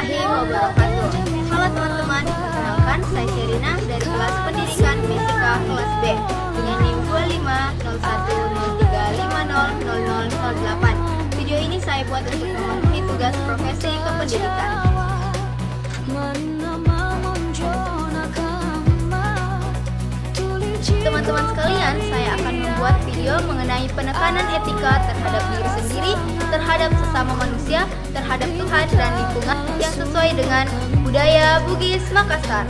warahmatullahi wabarakatuh. Halo teman-teman, perkenalkan saya Sherina dari kelas pendidikan Fisika kelas B dengan NIM 250103500008. Video ini saya buat untuk memenuhi tugas profesi kependidikan. Teman-teman sekalian, saya akan membuat video mengenai penekanan etika terhadap diri sendiri, terhadap sesama manusia, terhadap Tuhan dan lingkungan yang sesuai dengan budaya Bugis Makassar.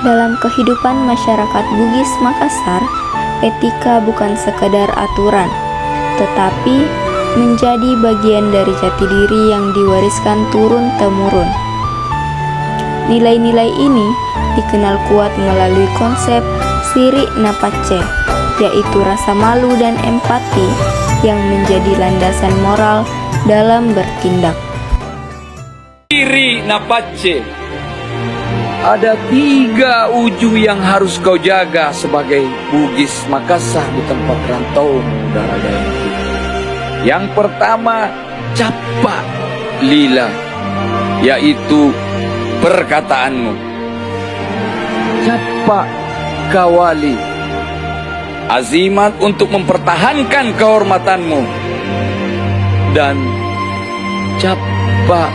Dalam kehidupan masyarakat Bugis Makassar, etika bukan sekedar aturan, tetapi menjadi bagian dari jati diri yang diwariskan turun-temurun. Nilai-nilai ini dikenal kuat melalui konsep Siri Napace, yaitu rasa malu dan empati yang menjadi landasan moral dalam bertindak. Siri Napace. Ada 3 ujung yang harus kau jaga sebagai Bugis Makassar di tempat rantau darah dayangku. Yang pertama, capa lila, yaitu perkataanmu. Capa kawali, azimat untuk mempertahankan kehormatanmu. Dan capa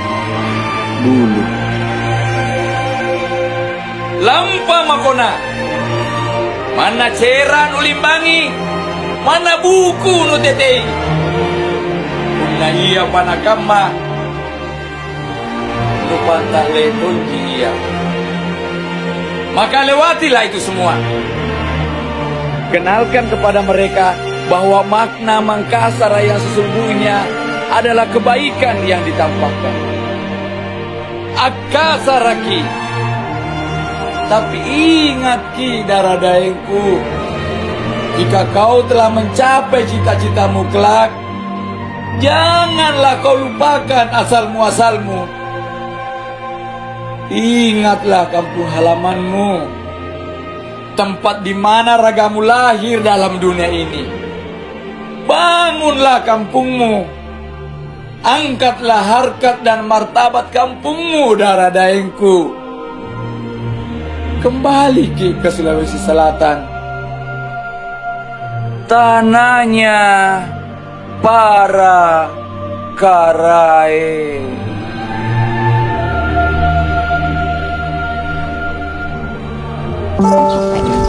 bulu, lampa makona, mana ceran ulimbangi, mana buku nu tetei, punna iya panakama, nu pantah letonji iya. Maka lewatilah itu semua. Kenalkan kepada mereka bahwa makna Makassar yang sesungguhnya adalah kebaikan yang ditampakkan. Akasaraki. Tapi ingat Ki darah dayangku, jika kau telah mencapai cita-citamu kelak, janganlah kau lupakan asal-muasalmu. Ingatlah kampung halamanmu, tempat di mana ragamu lahir dalam dunia ini. Bangunlah kampungmu, angkatlah harkat dan martabat kampungmu darah dayangku. Kembali ke Sulawesi Selatan, tanahnya para Karae.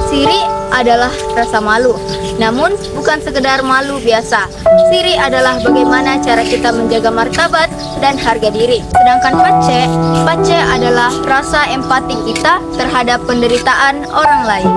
Siri adalah rasa malu, namun bukan sekedar malu biasa. Siri adalah bagaimana cara kita menjaga martabat dan harga diri. Sedangkan pace adalah rasa empati kita terhadap penderitaan orang lain.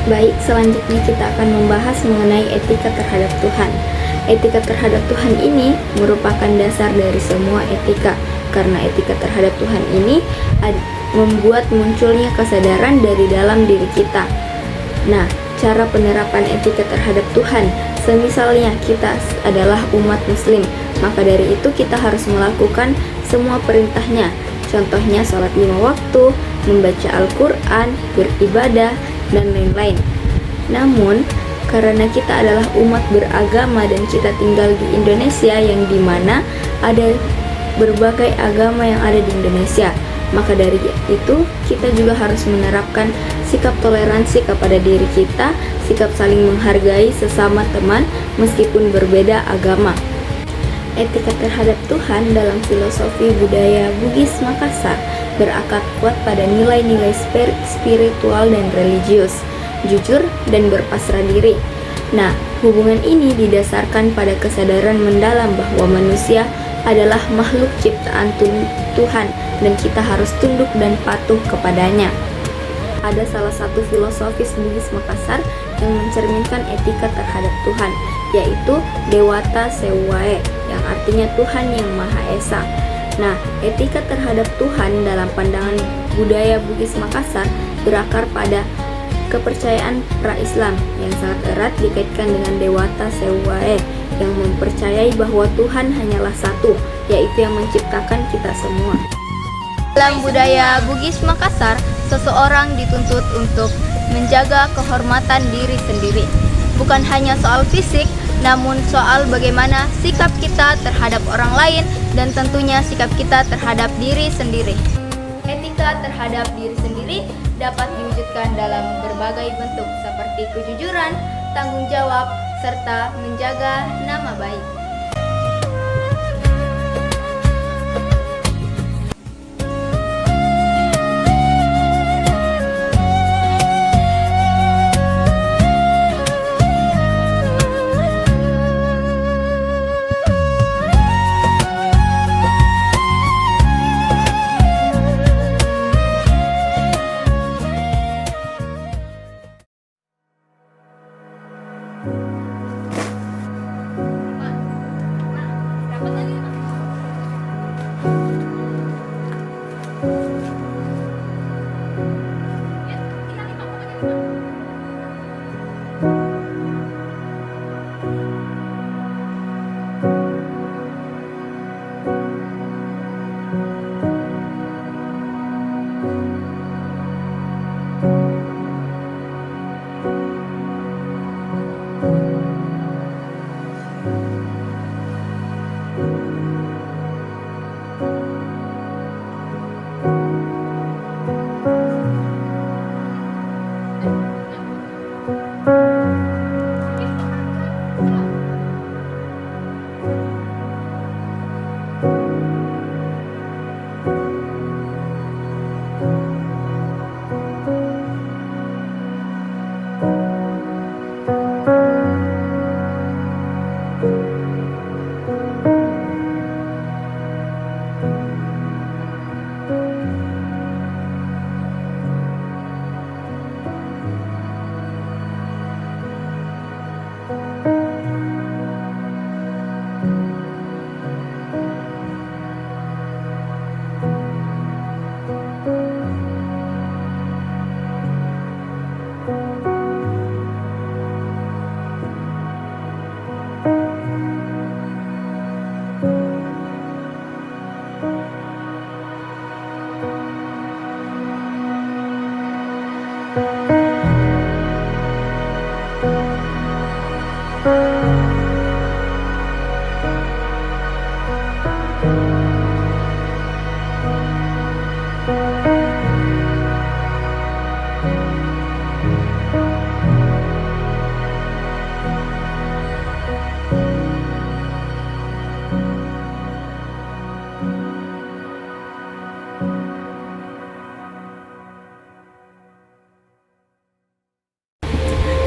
Baik, selanjutnya kita akan membahas mengenai etika terhadap Tuhan. Etika terhadap Tuhan ini merupakan dasar dari semua etika, karena etika terhadap Tuhan ini membuat munculnya kesadaran dari dalam diri kita. Nah, cara penerapan etika terhadap Tuhan, semisalnya kita adalah umat muslim, maka dari itu kita harus melakukan semua perintahnya. Contohnya sholat 5 waktu, membaca Al-Quran, beribadah, dan lain-lain. Namun, karena kita adalah umat beragama dan kita tinggal di Indonesia yang dimana ada berbagai agama yang ada di Indonesia, maka dari itu kita juga harus menerapkan sikap toleransi kepada diri kita, sikap saling menghargai sesama teman meskipun berbeda agama. Etika terhadap Tuhan dalam filosofi budaya Bugis Makassar berakar kuat pada nilai-nilai spiritual dan religius, jujur dan berpasrah diri. Nah, hubungan ini didasarkan pada kesadaran mendalam bahwa manusia adalah makhluk ciptaan Tuhan dan kita harus tunduk dan patuh kepadanya. Ada salah satu filosofis Bugis Makassar yang mencerminkan etika terhadap Tuhan, yaitu Dewata Seuwae, yang artinya Tuhan yang Maha Esa. Nah, etika terhadap Tuhan dalam pandangan budaya Bugis Makassar berakar pada kepercayaan pra-Islam yang sangat erat dikaitkan dengan Dewata Seuwae yang mempercayai bahwa Tuhan hanyalah satu, yaitu yang menciptakan kita semua. Dalam budaya Bugis Makassar, seseorang dituntut untuk menjaga kehormatan diri sendiri. Bukan hanya soal fisik, namun soal bagaimana sikap kita terhadap orang lain dan tentunya sikap kita terhadap diri sendiri. Etika terhadap diri sendiri dapat diwujudkan dalam berbagai bentuk seperti kejujuran, tanggung jawab, serta menjaga nama baik.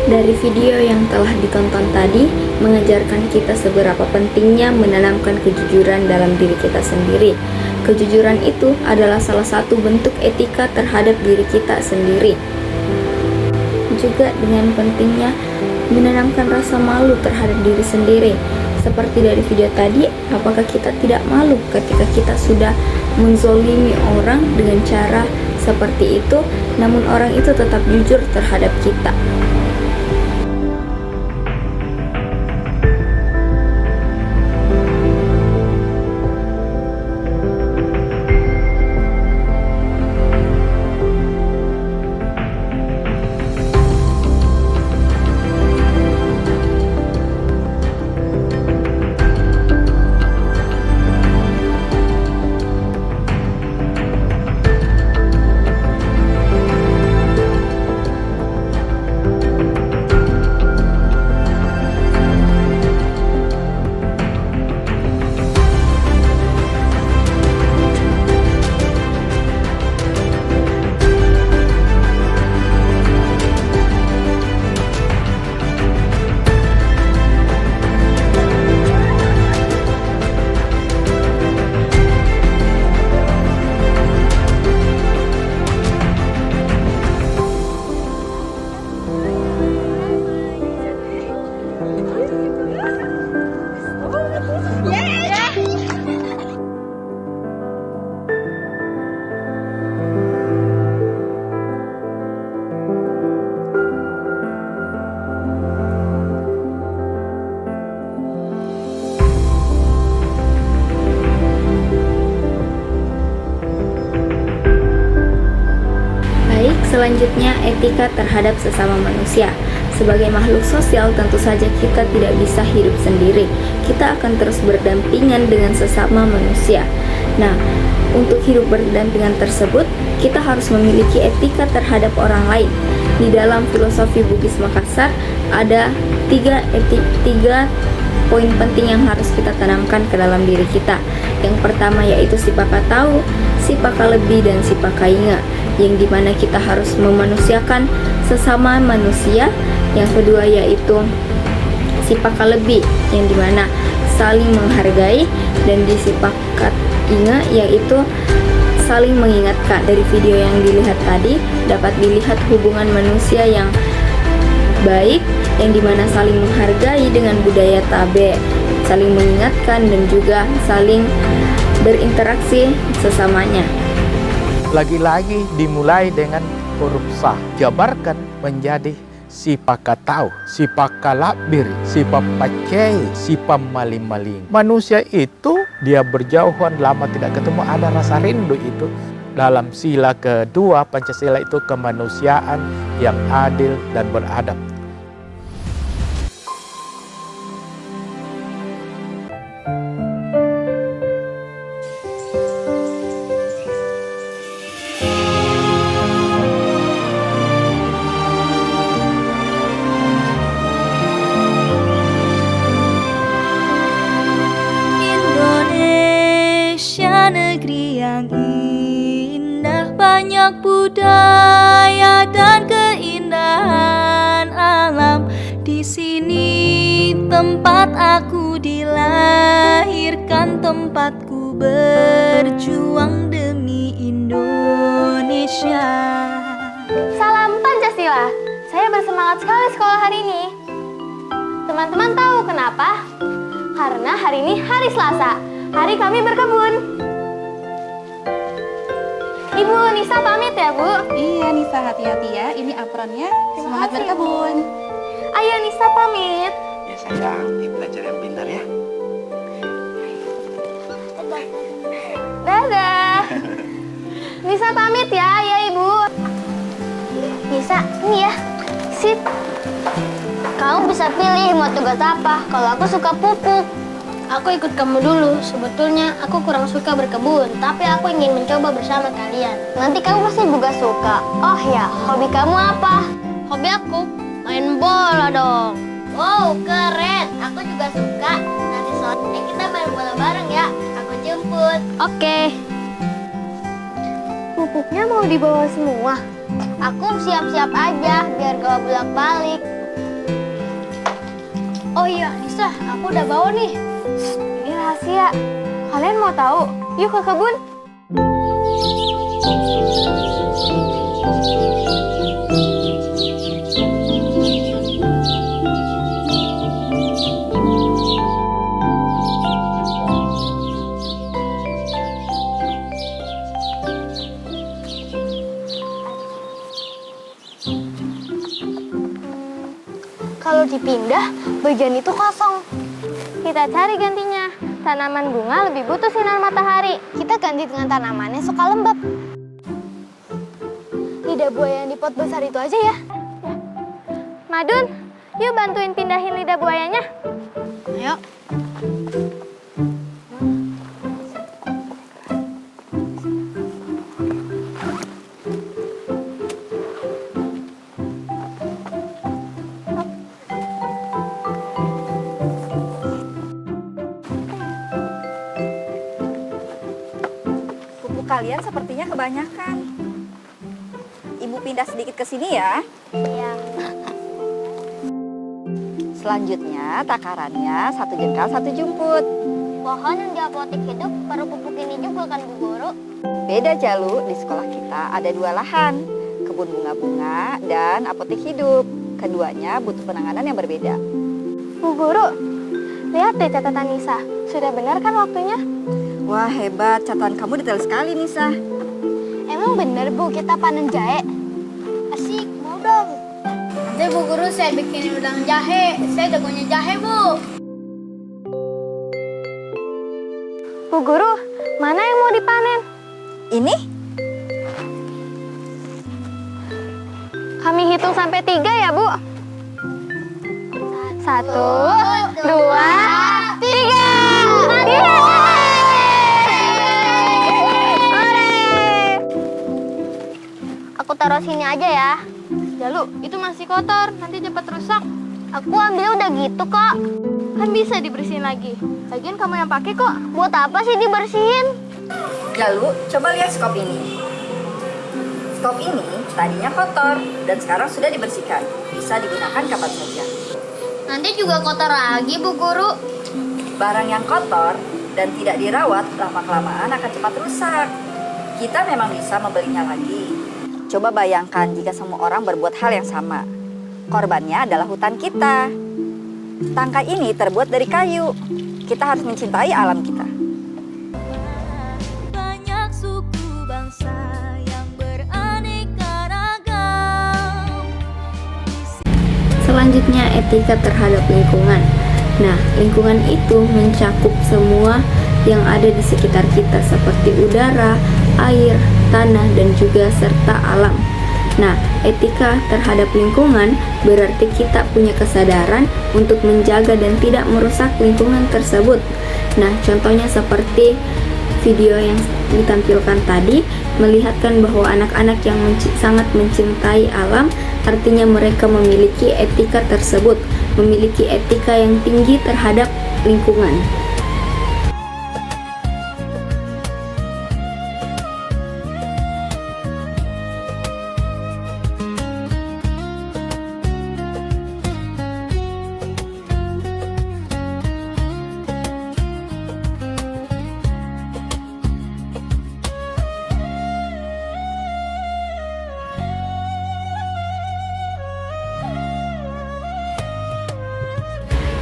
Dari video yang telah ditonton tadi, mengajarkan kita seberapa pentingnya menanamkan kejujuran dalam diri kita sendiri. Kejujuran itu adalah salah satu bentuk etika terhadap diri kita sendiri. juga dengan pentingnya menanamkan rasa malu terhadap diri sendiri. Seperti dari video tadi, apakah kita tidak malu ketika kita sudah menzolimi orang dengan cara seperti itu, namun orang itu tetap jujur terhadap kita? Selanjutnya, etika terhadap sesama manusia. Sebagai makhluk sosial, tentu saja kita tidak bisa hidup sendiri. Kita akan terus berdampingan dengan sesama manusia. Nah, untuk hidup berdampingan tersebut, kita harus memiliki etika terhadap orang lain. Di dalam filosofi Bugis Makassar, ada tiga poin penting yang harus kita tanamkan ke dalam diri kita. Yang pertama yaitu sipaka tahu, sipaka lebih, dan sipaka inga, yang dimana kita harus memanusiakan sesama manusia. Yang kedua yaitu sipaka lebih, yang dimana saling menghargai, dan di sipaka inga yaitu saling mengingatkan. Dari video yang dilihat tadi dapat dilihat hubungan manusia yang baik, yang dimana saling menghargai dengan budaya tabe, saling mengingatkan, dan juga saling berinteraksi sesamanya. Lagi-lagi dimulai dengan huruf sa, jabarkan menjadi sipaka tahu, sipaka labir, sipaka pacai, sipam maling-maling. Manusia itu dia berjauhan lama tidak ketemu, ada rasa rindu itu. Dalam sila kedua Pancasila itu kemanusiaan yang adil dan beradab. Negeri yang indah, banyak budaya dan keindahan alam. Di sini tempat aku dilahirkan, tempatku berjuang demi Indonesia. Salam Pancasila. Saya bersemangat sekali sekolah hari ini. Teman-teman tahu kenapa? Karena hari ini hari Selasa, hari kami berkebun. Ibu Nisa pamit ya, Bu. Iya Nisa, hati-hati ya. Ini apronnya. Semangat kasih, berkebun. Ayo Nisa pamit. Ya sayang, belajar yang pintar ya. Dadah. Nisa pamit ya, ya Ibu. Nisa, ini ya. Sip. Kamu bisa pilih mau tugas apa. Kalau aku suka pupuk. Aku ikut kamu dulu. Sebetulnya aku kurang suka berkebun, tapi aku ingin mencoba bersama kalian. Nanti kamu pasti juga suka. Oh ya, hobi kamu apa? Hobi aku main bola dong. Wow, keren. Aku juga suka. Nanti sore kita main bola bareng ya. Aku jemput. Oke. Pupuknya mau dibawa semua? Aku siap-siap aja biar gak bolak-balik. Oh iya, Nisa, aku udah bawa nih. Ini rahasia. Kalian mau tahu? Yuk ke kebun. Kalau dipindah, bagian itu kosong. Kita cari gantinya. Tanaman bunga lebih butuh sinar matahari. Kita ganti dengan tanaman yang suka lembab. Lidah buaya yang di pot besar itu aja ya. Madun, yuk bantuin pindahin lidah buayanya. Ayo. Kalian sepertinya kebanyakan. Ibu pindah sedikit ke sini ya. Iya. Selanjutnya takarannya 1 jengkal 1 jumput. Pohon yang di apotek hidup perlu pupuk ini juga kan Bu Guru? Beda Jalu, di sekolah kita ada 2 lahan. Kebun bunga-bunga dan apotek hidup. Keduanya butuh penanganan yang berbeda. Bu Guru, lihat deh catatan Nisa. Sudah benar kan waktunya? Wah hebat, catatan kamu detail sekali Nisa. Emang bener Bu kita panen jahe? Asik, mau dong. Nanti Bu Guru saya bikinin udang jahe. Saya jagonya jahe Bu. Bu Guru, mana yang mau dipanen? Ini? Kami hitung sampai 3 ya Bu. 1, 2, 3. Aku taruh sini aja ya. Jalu, itu masih kotor, nanti cepat rusak. Aku ambil udah gitu kok. Kan bisa dibersihin lagi. Lagian kamu yang pakai kok. Buat apa sih dibersihin? Jalu, coba lihat skop ini. Skop ini tadinya kotor dan sekarang sudah dibersihkan. Bisa digunakan kapan saja. Nanti juga kotor lagi Bu Guru. Barang yang kotor dan tidak dirawat lama-kelamaan akan cepat rusak. Kita memang bisa membelinya lagi. Coba bayangkan jika semua orang berbuat hal yang sama. Korbannya adalah hutan kita. Tangkai ini terbuat dari kayu. Kita harus mencintai alam kita. Banyak suku bangsa yang beraneka ragam. Selanjutnya, etika terhadap lingkungan. Nah, lingkungan itu mencakup semua yang ada di sekitar kita seperti udara, air, tanah, dan juga serta alam. Nah, etika terhadap lingkungan berarti kita punya kesadaran untuk menjaga dan tidak merusak lingkungan tersebut. Nah, contohnya seperti video yang ditampilkan tadi, melihatkan bahwa anak-anak yang sangat mencintai alam, artinya mereka memiliki etika tersebut, memiliki etika yang tinggi terhadap lingkungan.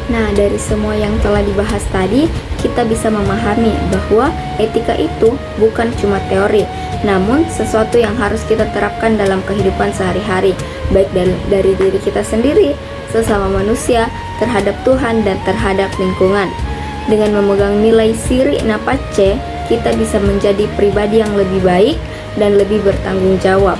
Nah, dari semua yang telah dibahas tadi, kita bisa memahami bahwa etika itu bukan cuma teori, namun sesuatu yang harus kita terapkan dalam kehidupan sehari-hari, baik dari diri kita sendiri, sesama manusia, terhadap Tuhan, dan terhadap lingkungan. Dengan memegang nilai Siri Napace, kita bisa menjadi pribadi yang lebih baik dan lebih bertanggung jawab.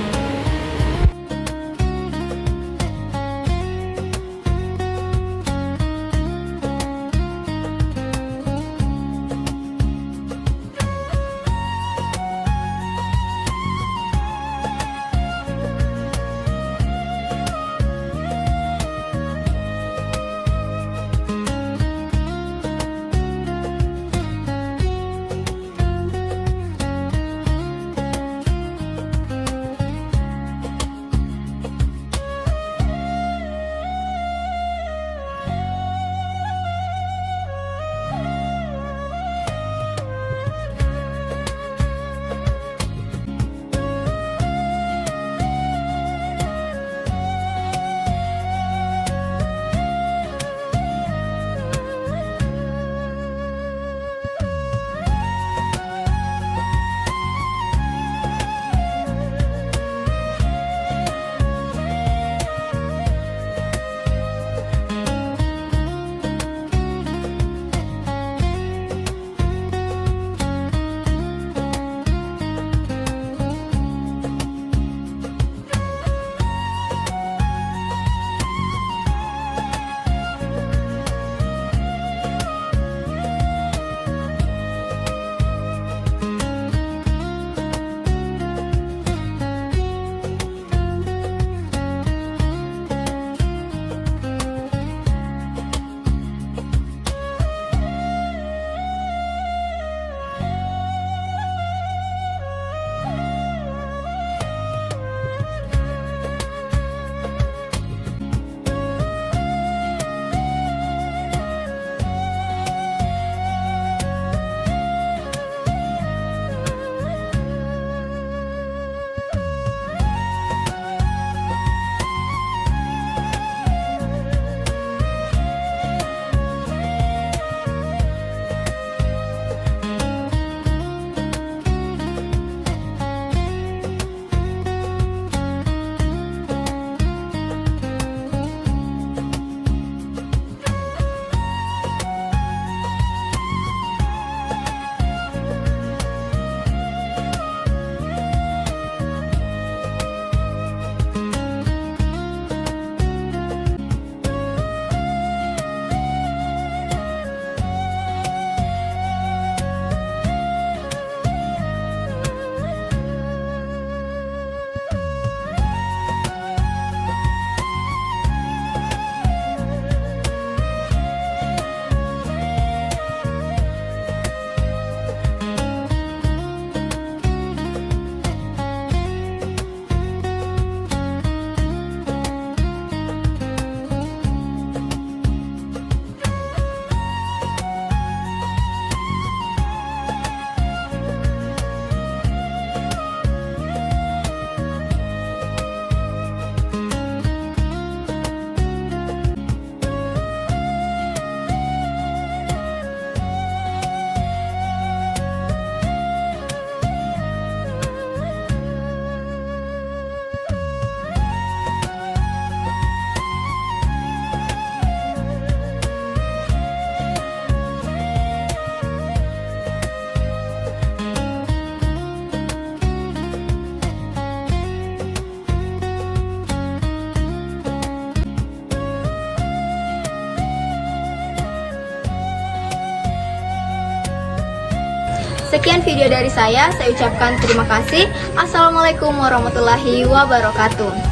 Sekian video dari saya ucapkan terima kasih. Assalamualaikum warahmatullahi wabarakatuh.